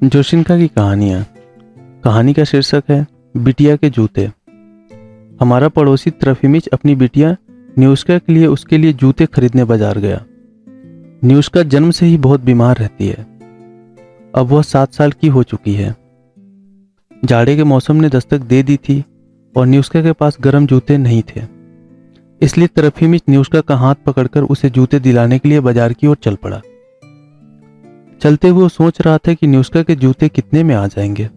जोशिन्का की कहानियाँ। कहानी का शीर्षक है बिटिया के जूते। हमारा पड़ोसी त्रोफिमिच अपनी बिटिया न्यूश्का के लिए उसके लिए जूते खरीदने बाजार गया। न्यूश्का जन्म से ही बहुत बीमार रहती है। अब वह 7 साल की हो चुकी है। जाड़े के मौसम ने दस्तक दे दी थी और न्यूश्का के पास गर्म जूते नहीं थे। इसलिए त्रोफिमिच न्यूश्का का हाथ पकड़कर उसे जूते दिलाने के लिए बाजार की ओर चल पड़ा। चलते हुए वो सोच रहा था कि न्यूश्का के जूते कितने में आ जाएंगे,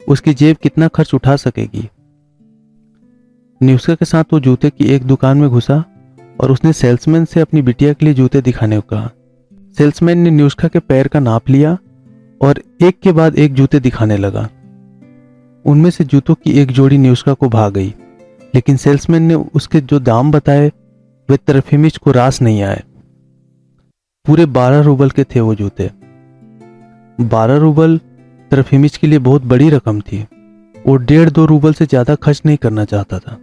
उसकी जेब कितना खर्च उठा सकेगी। न्यूश्का के साथ वो जूते की एक दुकान में घुसा और उसने सेल्समैन से अपनी बिटिया के लिए जूते दिखाने को कहा। सेल्समैन ने न्यूश्का के पैर का नाप लिया और एक के बाद एक जूते दिखाने लगा। उनमें से जूतों की एक जोड़ी न्यूश्का को भा गई, लेकिन सेल्समैन ने उसके जो दाम बताए वे त्रोफिमिच को रास नहीं आए। पूरे 12 रूबल के थे वो जूते। 12 रूबल त्रोफिमिच के लिए बहुत बड़ी रकम थी। वो 1.5-2 रूबल से ज्यादा खर्च नहीं करना चाहता था।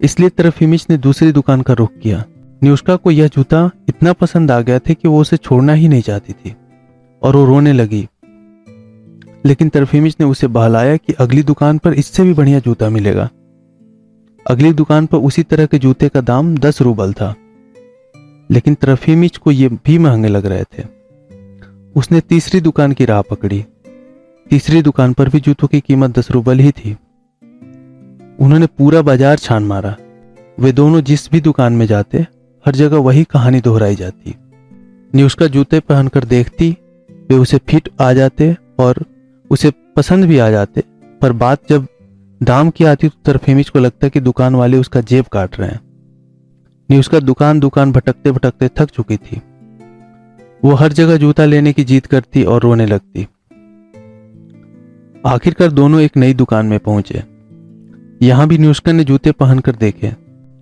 इसलिए त्रोफिमिच ने दूसरी दुकान का रुख किया। न्यूश्का को यह जूता इतना पसंद आ गया था कि वो उसे छोड़ना ही नहीं चाहती थी और वो रोने लगी। लेकिन त्रोफिमिच ने उसे बहलाया कि अगली दुकान पर इससे भी बढ़िया जूता मिलेगा। अगली दुकान पर उसी तरह के जूते का दाम 10 रूबल था, लेकिन त्रोफिमिच को ये भी महंगे लग रहे थे। उसने तीसरी दुकान की राह पकड़ी। तीसरी दुकान पर भी जूतों की कीमत 10 रूबल ही थी। उन्होंने पूरा बाजार छान मारा। वे दोनों जिस भी दुकान में जाते, हर जगह वही कहानी दोहराई जाती। न्यूश्का जूते पहनकर देखती, वे उसे फिट आ जाते और उसे पसंद भी आ जाते, पर बात जब दाम की आती तो त्रोफिमिच को लगता कि दुकान वाले उसका जेब काट रहे हैं। न्यूश्का दुकान दुकान भटकते भटकते थक चुकी थी। वो हर जगह जूता लेने की जिद करती और रोने लगती। आखिरकार दोनों एक नई दुकान में पहुंचे। यहां भी न्यूश्का ने जूते पहनकर देखे।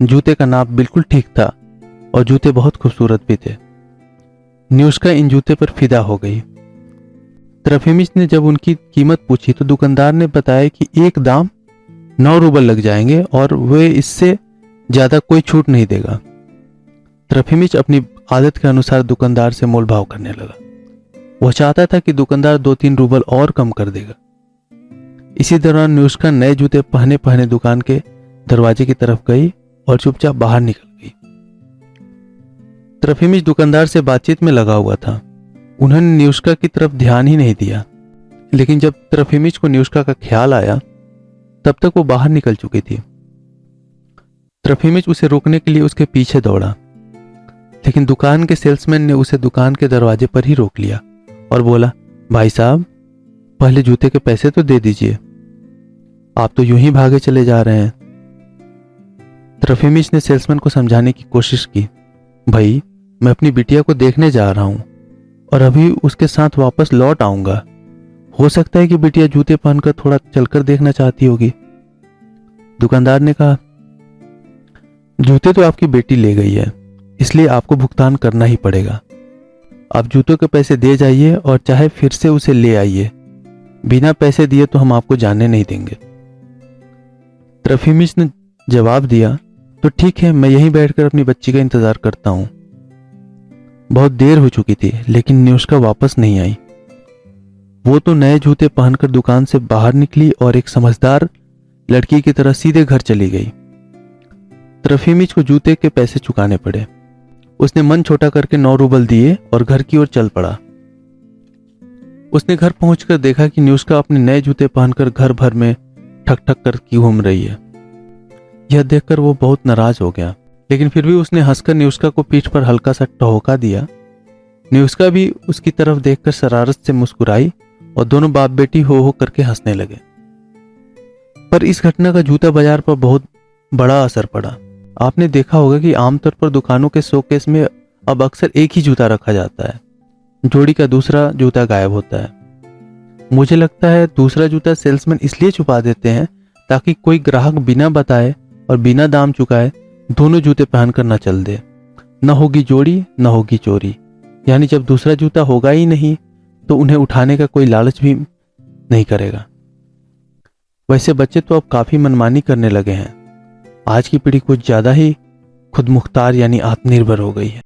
जूते का नाप बिल्कुल ठीक था और जूते बहुत खूबसूरत भी थे। न्यूश्का इन जूते पर फिदा हो गई। त्रोफिमिच ने जब उनकी कीमत पूछी तो दुकानदार ने बताया कि एक दाम 9 रूबल लग जाएंगे और वे इससे ज्यादा कोई छूट नहीं देगा। त्रोफिमिच अपनी आदत के अनुसार दुकानदार से मोल भाव करने लगा। वह चाहता था कि दुकानदार 2-3 रूबल और कम कर देगा। इसी दौरान न्यूश्का नए जूते पहने पहने दुकान के दरवाजे की तरफ गई और चुपचाप बाहर निकल गई। त्रोफिमिच दुकानदार से बातचीत में लगा हुआ था। उन्होंने न्यूश्का की तरफ ध्यान ही नहीं दिया, लेकिन जब त्रोफिमिच को न्यूश्का का ख्याल आया तब तक वो बाहर निकल चुकी थी। त्रोफिमिच उसे रोकने के लिए उसके पीछे दौड़ा, लेकिन दुकान के सेल्समैन ने उसे दुकान के दरवाजे पर ही रोक लिया और बोला, भाई साहब, पहले जूते के पैसे तो दे दीजिए, आप तो यूं ही भागे चले जा रहे हैं। त्रोफिमिच ने सेल्समैन को समझाने की कोशिश की, भाई मैं अपनी बिटिया को देखने जा रहा हूं और अभी उसके साथ वापस लौट आऊंगा। हो सकता है कि बिटिया जूते पहनकर थोड़ा चलकर देखना चाहती होगी। दुकानदार ने कहा, जूते तो आपकी बेटी ले गई है, इसलिए आपको भुगतान करना ही पड़ेगा। आप जूतों के पैसे दे जाइए और चाहे फिर से उसे ले आइए। बिना पैसे दिए तो हम आपको जाने नहीं देंगे। त्रोफिमिच ने जवाब दिया, तो ठीक है, मैं यहीं बैठकर अपनी बच्ची का इंतजार करता हूं। बहुत देर हो चुकी थी, लेकिन न्यूश्का वापस नहीं आई। वो तो नए जूते पहनकर दुकान से बाहर निकली और एक समझदार लड़की की तरह सीधे घर चली गई। त्रोफिमिच को जूते के पैसे चुकाने पड़े। उसने मन छोटा करके 9 रूबल दिए और घर की ओर चल पड़ा। उसने घर पहुंचकर देखा कि न्यूश्का अपने नए जूते पहनकर घर भर में ठक ठक कर घूम रही है। यह देखकर वो बहुत नाराज हो गया, लेकिन फिर भी उसने हंसकर न्यूश्का को पीठ पर हल्का सा ठोका दिया। न्यूश्का भी उसकी तरफ देखकर शरारत से मुस्कुराई और दोनों बाप बेटी हो करके हंसने लगे। पर इस घटना का जूता बाजार पर बहुत बड़ा असर पड़ा। आपने देखा होगा कि आमतौर पर दुकानों के शोकेस में अब अक्सर एक ही जूता रखा जाता है, जोड़ी का दूसरा जूता गायब होता है। मुझे लगता है दूसरा जूता सेल्समैन इसलिए छुपा देते हैं ताकि कोई ग्राहक बिना बताए और बिना दाम चुकाए दोनों जूते पहनकर न चल दे। न होगी जोड़ी, न होगी चोरी। यानी जब दूसरा जूता होगा ही नहीं तो उन्हें उठाने का कोई लालच भी नहीं करेगा। वैसे बच्चे तो अब काफी मनमानी करने लगे हैं। आज की पीढ़ी कुछ ज्यादा ही खुद मुख्तार यानी आत्मनिर्भर हो गई है।